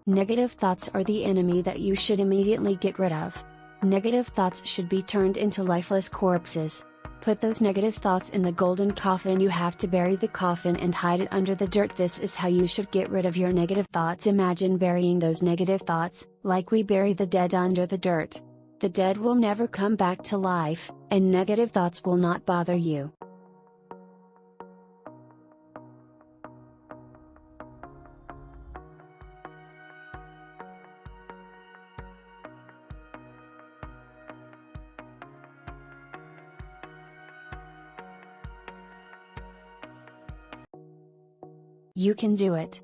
Negative thoughts are the enemy that you should immediately get rid of. Negative thoughts should be turned into lifeless corpses. Put those negative thoughts in the golden coffin. You have to bury the coffin and hide it under the dirt. This is how you should get rid of your negative thoughts. Imagine burying those negative thoughts, like we bury the dead under the dirt. The dead will never come back to life, and negative thoughts will not bother you. You can do it.